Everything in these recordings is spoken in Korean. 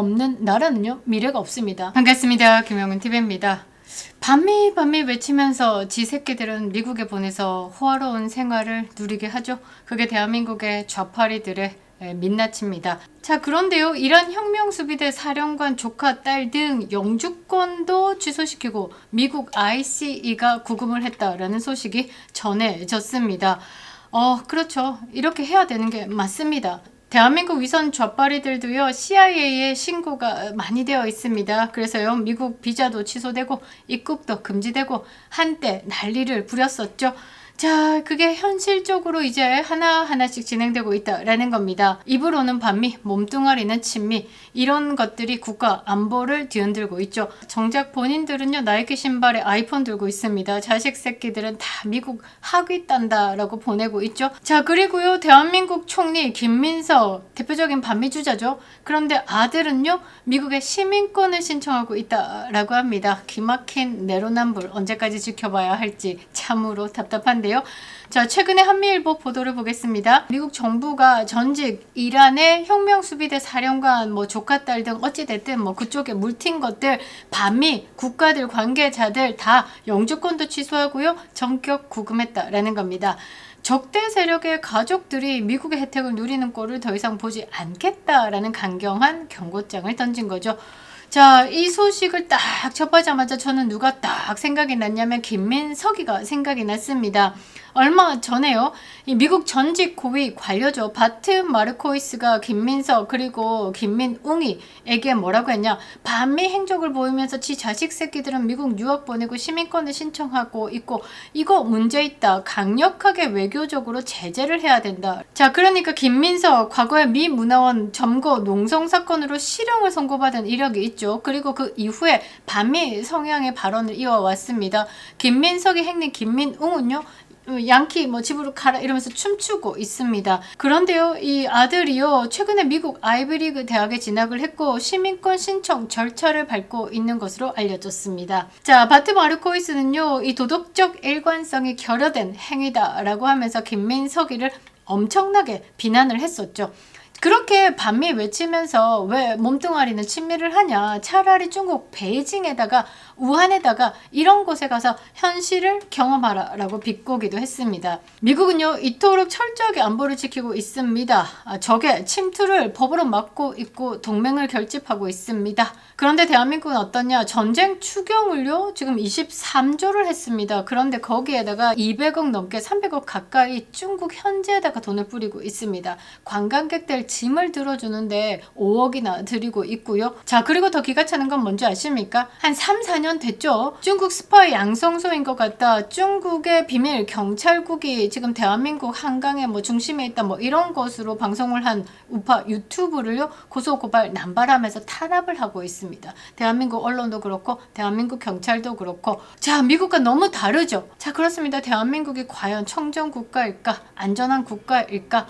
없는 나라는요 미래가 없습니다. 반갑습니다. 김영은TV입니다. 반미 외치면서 지 새끼들은 미국에 보내서 호화로운 생활을 누리게 하죠. 그게 대한민국의 좌파리들의 민낯입니다. 자, 그런데요, 이란 혁명수비대 사령관 조카 딸 등 영주권도 취소시키고 미국 ICE가 구금을 했다라는 소식이 전해졌습니다. 그렇죠. 이렇게 해야 되는 게 맞습니다. 대한민국 위선 좌파리들도요, CIA에 신고가 많이 되어 있습니다. 그래서요, 미국 비자도 취소되고 입국도 금지되고 한때 난리를 부렸었죠. 자, 그게 현실적으로 이제 하나하나씩 진행되고 있다라는 겁니다. 입으로는 반미, 몸뚱아리는 친미, 이런 것들이 국가 안보를 뒤흔들고 있죠. 정작 본인들은요, 나이키 신발에 아이폰 들고 있습니다. 자식 새끼들은 다 미국 학위 딴다라고 보내고 있죠. 자, 그리고요, 대한민국 총리 김민석, 대표적인 반미 주자죠. 그런데 아들은요, 미국의 시민권을 신청하고 있다라고 합니다. 기막힌 내로남불 언제까지 지켜봐야 할지 참으로 답답한데요. 자, 최근에 한미일보 보도를 보겠습니다. 미국 정부가 전직 이란의 혁명수비대 사령관 조카딸 등 어찌됐든 그쪽에 물튄 것들 반미 국가들 관계자들 다 영주권도 취소하고요, 전격 구금했다라는 겁니다. 적대 세력의 가족들이 미국의 혜택을 누리는 꼴을 더 이상 보지 않겠다라는 강경한 경고장을 던진 거죠. 자, 이 소식을 딱 접하자마자 저는 누가 딱 생각이 났냐면 김민석이가 생각이 났습니다. 얼마 전에요, 이 미국 전직 고위 관료죠. 바트 마르코이스가 김민석 그리고 김민웅이에게 뭐라고 했냐, 반미 행적을 보이면서 지 자식 새끼들은 미국 유학 보내고 시민권을 신청하고 있고 이거 문제 있다, 강력하게 외교적으로 제재를 해야 된다. 자, 그러니까 김민석 과거에 미 문화원 점거 농성 사건으로 실형을 선고받은 이력이 있죠. 그리고 그 이후에 반미 성향의 발언을 이어왔습니다. 김민석의 행님 김민웅은요, 양키 집으로 가라 이러면서 춤추고 있습니다. 그런데요, 이 아들이요, 최근에 미국 아이비리그 대학에 진학을 했고 시민권 신청 절차를 밟고 있는 것으로 알려졌습니다. 자, 바트 마르코이스는요, 이 도덕적 일관성이 결여된 행위다라고 하면서 김민석이를 엄청나게 비난을 했었죠. 그렇게 반미 외치면서 왜 몸뚱아리는 친미를 하냐, 차라리 중국 베이징에다가 우한에다가 이런 곳에 가서 현실을 경험하라 라고 비꼬기도 했습니다. 미국은요, 이토록 철저하게 안보를 지키고 있습니다. 적의 침투를 법으로 막고 있고 동맹을 결집하고 있습니다. 그런데 대한민국은 어떠냐, 전쟁 추경을요 지금 23조를 했습니다. 그런데 거기에다가 200억 넘게 300억 가까이 중국 현지에다가 돈을 뿌리고 있습니다. 관광객들 짐을 들어주는데 5억이나 들이고 있고요. 자, 그리고 더 기가 차는 건 뭔지 아십니까? 한 3, 4년 됐죠. 중국 스파이 양성소인 것 같다, 중국의 비밀 경찰국이 지금 대한민국 한강의 중심에 있다, 이런 것으로 방송을 한 우파 유튜브를요 고소 고발 남발하면서 탄압을 하고 있습니다. 대한민국 언론도 그렇고 대한민국 경찰도 그렇고. 자, 미국과 너무 다르죠. 자, 그렇습니다. 대한민국이 과연 청정 국가일까, 안전한 국가일까?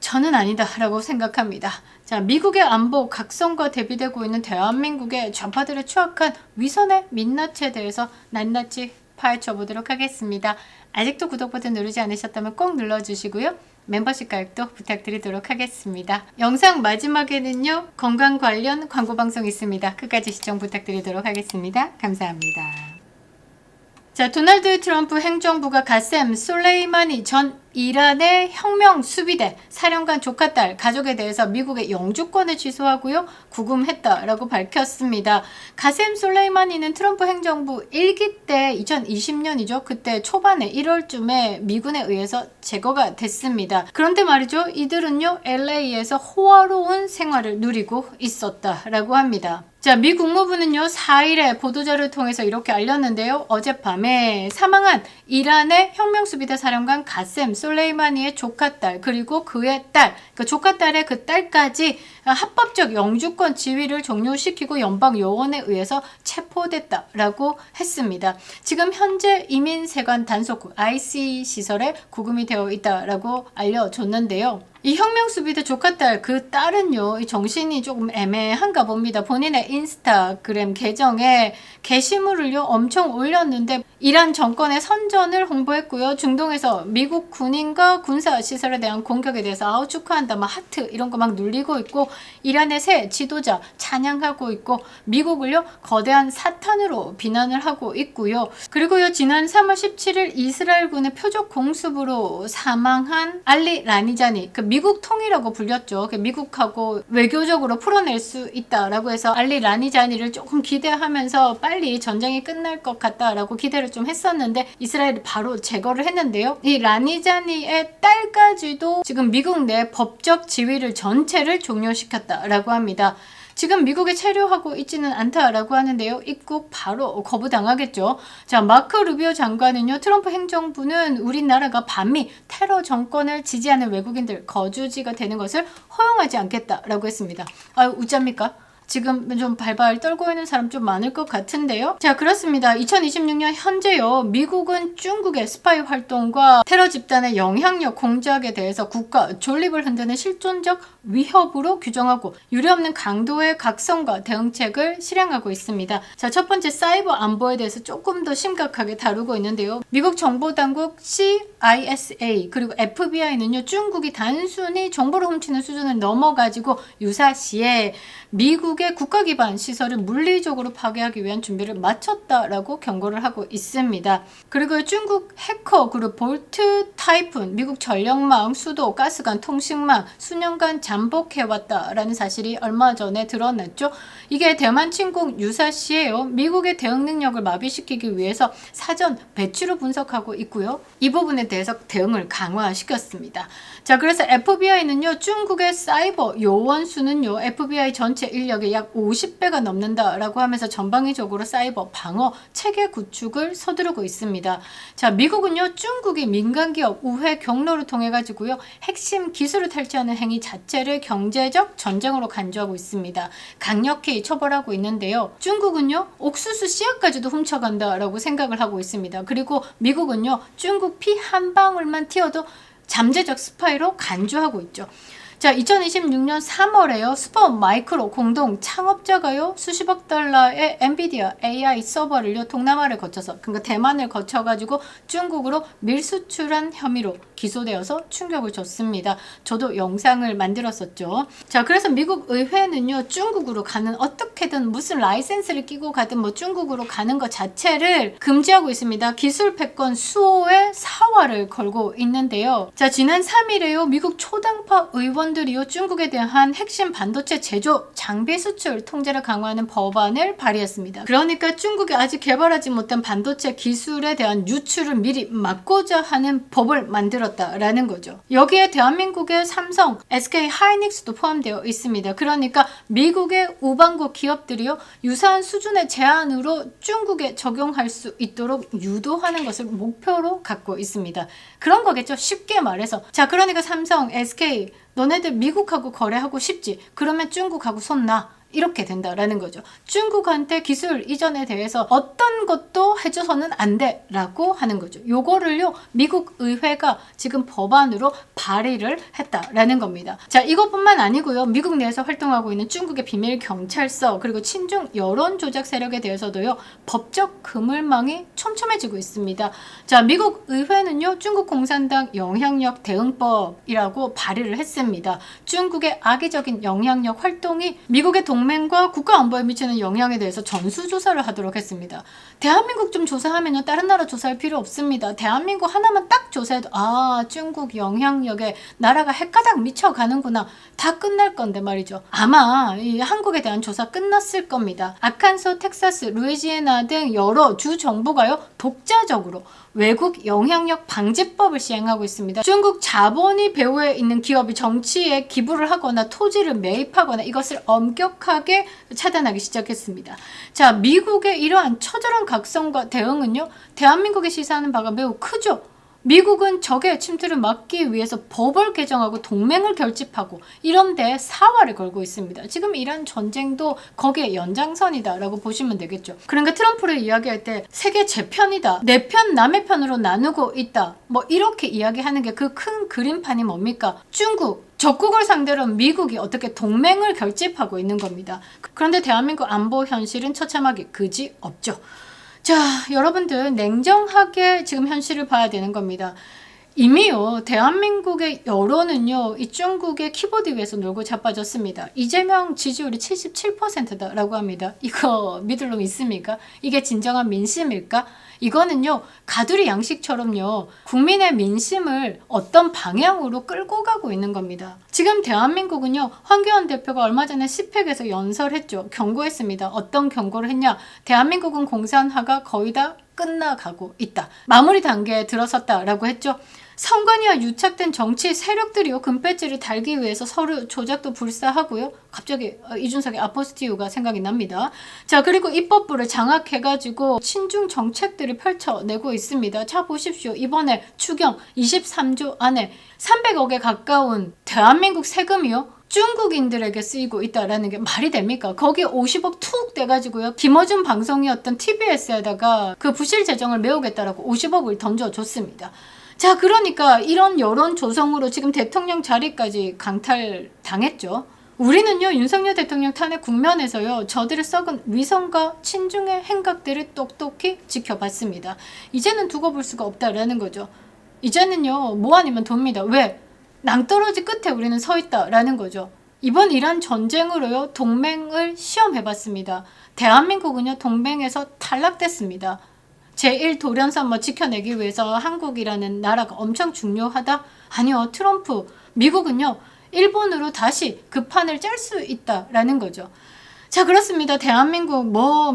저는 아니다 라고 생각합니다. 자, 미국의 안보 각성과 대비되고 있는 대한민국의 좌파들의 추악한 위선의 민낯에 대해서 낱낱이 파헤쳐 보도록 하겠습니다. 아직도 구독 버튼 누르지 않으셨다면 꼭 눌러주시고요, 멤버십 가입도 부탁드리도록 하겠습니다. 영상 마지막에는요, 건강 관련 광고 방송 있습니다. 끝까지 시청 부탁드리도록 하겠습니다. 감사합니다. 자, 도널드 트럼프 행정부가 가셈 솔레이마니 전 이란의 혁명 수비대 사령관 조카딸 가족에 대해서 미국의 영주권을 취소하고요, 구금했다라고 밝혔습니다. 가셈 솔레이마니는 트럼프 행정부 1기 때 2020년이죠. 그때 초반에 1월쯤에 미군에 의해서 제거가 됐습니다. 그런데 말이죠, 이들은요 LA에서 호화로운 생활을 누리고 있었다라고 합니다. 자, 미 국무부는요 4일에 보도자를 통해서 이렇게 알렸는데요, 어젯밤에 사망한 이란의 혁명수비대 사령관 가셈 솔레이마니의 조카딸 그리고 그의 딸, 그 조카딸의 그 딸까지 합법적 영주권 지위를 종료시키고 연방요원에 의해서 체포됐다라고 했습니다. 지금 현재 이민세관 단속국 IC 시설에 구금이 되어 있다라고 알려줬는데요. 이 혁명수비대 조카딸 그 딸은요, 이 정신이 조금 애매한가 봅니다. 본인의 인스타그램 계정에 게시물을요 엄청 올렸는데 이란 정권의 선전을 홍보했고요. 중동에서 미국 군인과 군사 시설에 대한 공격에 대해서 아우 축하한다, 막 하트 이런 거 막 눌리고 있고, 이란의 새 지도자 찬양하고 있고, 미국을요 거대한 사탄으로 비난을 하고 있고요. 그리고요 지난 3월 17일 이스라엘군의 표적 공습으로 사망한 알리 라니자니, 그 미국 통이라고 불렸죠. 미국하고 외교적으로 풀어낼 수 있다라고 해서 알리 라니자니를 조금 기대하면서 빨리 전쟁이 끝날 것 같다라고 기대를 좀 했었는데 이스라엘이 바로 제거를 했는데요. 이 라니자니의 딸까지도 지금 미국 내 법적 지위를 전체를 종료시켰다라고 합니다. 지금 미국에 체류하고 있지는 않다라고 하는데요. 입국 바로 거부당하겠죠. 자, 마크 루비오 장관은요, 트럼프 행정부는 우리나라가 반미 테러 정권을 지지하는 외국인들 거주지가 되는 것을 허용하지 않겠다라고 했습니다. 아유, 웃잡니까? 지금 좀 발발 떨고 있는 사람 좀 많을 것 같은데요. 자, 그렇습니다. 2026년 현재요, 미국은 중국의 스파이 활동과 테러 집단의 영향력 공작에 대해서 국가 존립을 흔드는 실존적 위협으로 규정하고 유례없는 강도의 각성과 대응책을 실행하고 있습니다. 자, 첫 번째 사이버 안보에 대해서 조금 더 심각하게 다루고 있는데요. 미국 정보당국 CISA 그리고 FBI는요, 중국이 단순히 정보를 훔치는 수준을 넘어가지고 유사시에 미국의 국가 기반 시설을 물리적으로 파괴하기 위한 준비를 마쳤다라고 경고를 하고 있습니다. 그리고 중국 해커 그룹 볼트 타이푼, 미국 전력망, 수도, 가스관, 통신망 수년간 잠복해왔다라는 사실이 얼마 전에 드러났죠. 이게 대만 침공 유사시에요. 미국의 대응 능력을 마비시키기 위해서 사전 배치로 분석하고 있고요. 이 부분에 대해서 대응을 강화시켰습니다. 자, 그래서 FBI는요, 중국의 사이버 요원 수는요, FBI 전체 인력의 약 50배가 넘는다라고 하면서 전방위적으로 사이버 방어 체계 구축을 서두르고 있습니다. 자, 미국은요, 중국이 민간 기업 우회 경로를 통해 가지고요, 핵심 기술을 탈취하는 행위 자체를 경제적 전쟁으로 간주하고 있습니다. 강력히 처벌하고 있는데요. 중국은요, 옥수수 씨앗까지도 훔쳐간다라고 생각을 하고 있습니다. 그리고 미국은요, 중국 피 한 방울만 튀어도 잠재적 스파이로 간주하고 있죠. 자, 2026년 3월에요. 슈퍼마이크로 공동 창업자가요, 수십억 달러의 엔비디아 AI 서버를요, 동남아를 거쳐서, 그러니까 대만을 거쳐가지고 중국으로 밀수출한 혐의로 기소되어서 충격을 줬습니다. 저도 영상을 만들었었죠. 자, 그래서 미국 의회는요, 중국으로 가는, 어떻게든 무슨 라이센스를 끼고 가든 뭐 중국으로 가는 것 자체를 금지하고 있습니다. 기술 패권 수호의 사활을 걸고 있는데요. 자, 지난 3일에요, 미국 초당파 의원들이요, 중국에 대한 핵심 반도체 제조 장비 수출 통제를 강화하는 법안을 발의했습니다. 그러니까 중국이 아직 개발하지 못한 반도체 기술에 대한 유출을 미리 막고자 하는 법을 만들었다라는 거죠. 여기에 대한민국의 삼성, SK 하이닉스도 포함되어 있습니다. 그러니까 미국의 우방국 기업들이요, 유사한 수준의 제한으로 중국에 적용할 수 있도록 유도하는 것을 목표로 갖고 있습니다. 그런 거겠죠, 쉽게 말해서. 자, 그러니까 삼성, SK 너네들 미국하고 거래하고 싶지? 그러면 중국하고 손 놔. 이렇게 된다라는 거죠. 중국한테 기술 이전에 대해서 어떤 것도 해줘서는 안 돼 라고 하는 거죠. 요거를요, 미국 의회가 지금 법안으로 발의를 했다라는 겁니다. 자, 이것뿐만 아니고요, 미국 내에서 활동하고 있는 중국의 비밀 경찰서 그리고 친중 여론 조작 세력에 대해서도요, 법적 그물망이 촘촘해지고 있습니다. 자, 미국 의회는요, 중국 공산당 영향력 대응법이라고 발의를 했습니다. 중국의 악의적인 영향력 활동이 미국의 동맹과 국가 안보에 미치는 영향에 대해서 전수조사를 하도록 했습니다. 대한민국 좀 조사하면요, 다른 나라 조사할 필요 없습니다. 대한민국 하나만 딱 조사해도 중국 영향력에 나라가 헷가닥 미쳐가는구나, 다 끝날 건데 말이죠. 아마 이 한국에 대한 조사 끝났을 겁니다. 아칸소, 텍사스, 루이지애나 등 여러 주 정부가요, 독자적으로 외국 영향력 방지법을 시행하고 있습니다. 중국 자본이 배후에 있는 기업이 정치에 기부를 하거나 토지를 매입하거나 이것을 엄격하게 차단하기 시작했습니다. 자, 미국의 이러한 처절한 각성과 대응은요, 대한민국에 시사하는 바가 매우 크죠. 미국은 적의 침투를 막기 위해서 법을 개정하고 동맹을 결집하고 이런데 사활을 걸고 있습니다. 지금 이란 전쟁도 거기에 연장선이다라고 보시면 되겠죠. 그러니까 트럼프를 이야기할 때 세계 제 편이다, 내 편 남의 편으로 나누고 있다, 뭐 이렇게 이야기하는 게 그 큰 그림판이 뭡니까? 중국, 적국을 상대로 미국이 어떻게 동맹을 결집하고 있는 겁니다. 그런데 대한민국 안보 현실은 처참하게 그지 없죠. 자, 여러분들 냉정하게 지금 현실을 봐야 되는 겁니다. 이미요, 대한민국의 여론은요, 이 중국의 키보드 위에서 놀고 자빠졌습니다. 이재명 지지율이 77%다라고 합니다. 이거 믿을 놈 있습니까? 이게 진정한 민심일까? 이거는요, 가두리 양식처럼요, 국민의 민심을 어떤 방향으로 끌고 가고 있는 겁니다. 지금 대한민국은요, 황교안 대표가 얼마 전에 스펙에서 연설했죠. 경고했습니다. 어떤 경고를 했냐? 대한민국은 공산화가 거의 다 끝나가고 있다. 마무리 단계에 들어섰다라고 했죠. 선관위와 유착된 정치 세력들이요, 금배지를 달기 위해서 서류 조작도 불사하고요. 갑자기 이준석의 아포스티유가 생각이 납니다. 자, 그리고 입법부를 장악해가지고 친중 정책들을 펼쳐내고 있습니다. 자, 보십시오. 이번에 추경 23조 안에 300억에 가까운 대한민국 세금이요, 중국인들에게 쓰이고 있다라는 게 말이 됩니까? 거기에 50억 툭 떼가지고요, 김어준 방송이었던 TBS에다가 그 부실 재정을 메우겠다라고 50억을 던져줬습니다. 자, 그러니까 이런 여론 조성으로 지금 대통령 자리까지 강탈당했죠. 우리는요, 윤석열 대통령 탄핵 국면에서요, 저들의 썩은 위선과 친중의 행각들을 똑똑히 지켜봤습니다. 이제는 두고 볼 수가 없다라는 거죠. 이제는요, 뭐 아니면 돕니다. 왜? 낭떠러지 끝에 우리는 서 있다라는 거죠. 이번 이란 전쟁으로요, 동맹을 시험해봤습니다. 대한민국은요, 동맹에서 탈락됐습니다. 제1도련선 지켜내기 위해서 한국이라는 나라가 엄청 중요하다? 아니요, 트럼프, 미국은요, 일본으로 다시 그 판을 짤 수 있다라는 거죠. 자, 그렇습니다. 대한민국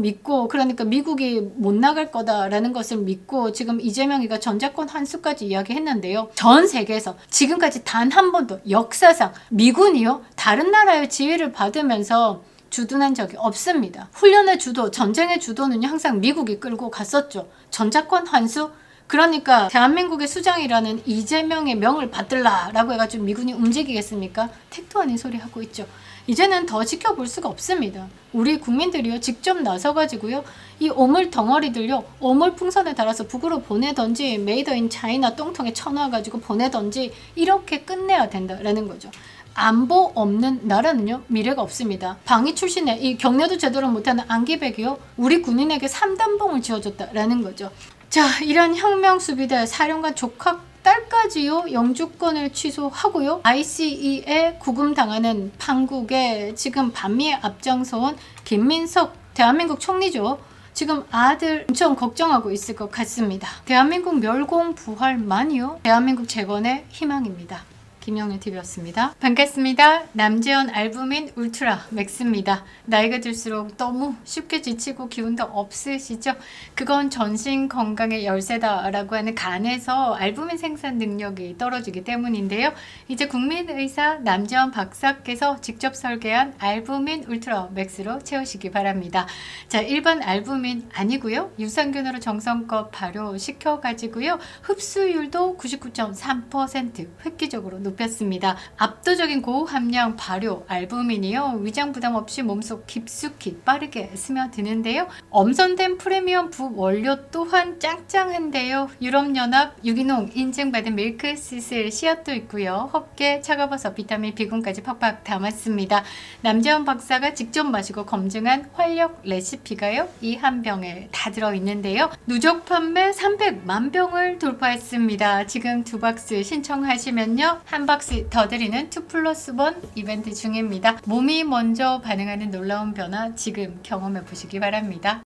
믿고, 그러니까 미국이 못 나갈 거다라는 것을 믿고 지금 이재명이가 전자권 환수까지 이야기했는데요. 전 세계에서 지금까지 단 한 번도 역사상 미군이요, 다른 나라의 지휘를 받으면서 주둔한 적이 없습니다. 훈련의 주도, 전쟁의 주도는 항상 미국이 끌고 갔었죠. 전자권 환수? 그러니까 대한민국의 수장이라는 이재명의 명을 받들라라고 해가지고 미군이 움직이겠습니까? 택도 아닌 소리 하고 있죠. 이제는 더 지켜볼 수가 없습니다. 우리 국민들이요, 직접 나서가지고요, 이 오물 덩어리들요, 오물 풍선에 달아서 북으로 보내던지 메이드 인 차이나 똥통에 쳐넣어가지고 보내던지 이렇게 끝내야 된다라는 거죠. 안보 없는 나라는요, 미래가 없습니다. 방위 출신의 이 경례도 제대로 못하는 안기백이요, 우리 군인에게 3단봉을 지어줬다라는 거죠. 자, 이란 혁명수비대 사령관 조카 딸까지요, 영주권을 취소하고요, ICE에 구금당하는 판국에 지금 반미에 앞장서온 김민석 대한민국 총리죠. 지금 아들 엄청 걱정하고 있을 것 같습니다. 대한민국 멸공부활만이요, 대한민국 재건의 희망입니다. 김영윤TV였습니다. 반갑습니다. 남재현 알부민 울트라 맥스입니다. 나이가 들수록 너무 쉽게 지치고 기운도 없으시죠? 그건 전신 건강의 열쇠다라고 하는 간에서 알부민 생산 능력이 떨어지기 때문인데요. 이제 국민의사 남재현 박사께서 직접 설계한 알부민 울트라 맥스로 채우시기 바랍니다. 자, 일반 알부민 아니고요, 유산균으로 정성껏 발효시켜가지고요, 흡수율도 99.3% 획기적으로 높였습니다. 압도적인 고함량 발효 알부민이요, 위장 부담 없이 몸속 깊숙이 빠르게 스며드는데요. 엄선된 프리미엄 부원료 또한 짱짱한데요. 유럽연합 유기농 인증받은 밀크시슬 씨앗도 있고요. 헛개, 차가버섯, 비타민 B군까지 팍팍 담았습니다. 남재현 박사가 직접 마시고 검증한 활력 레시피가요, 이 한 병에 다 들어있는데요. 누적 판매 300만 병을 돌파했습니다. 지금 2박스 신청하시면요, 한 박스 더 드리는 2+1 이벤트 중입니다. 몸이 먼저 반응하는 놀라운 변화 지금 경험해 보시기 바랍니다.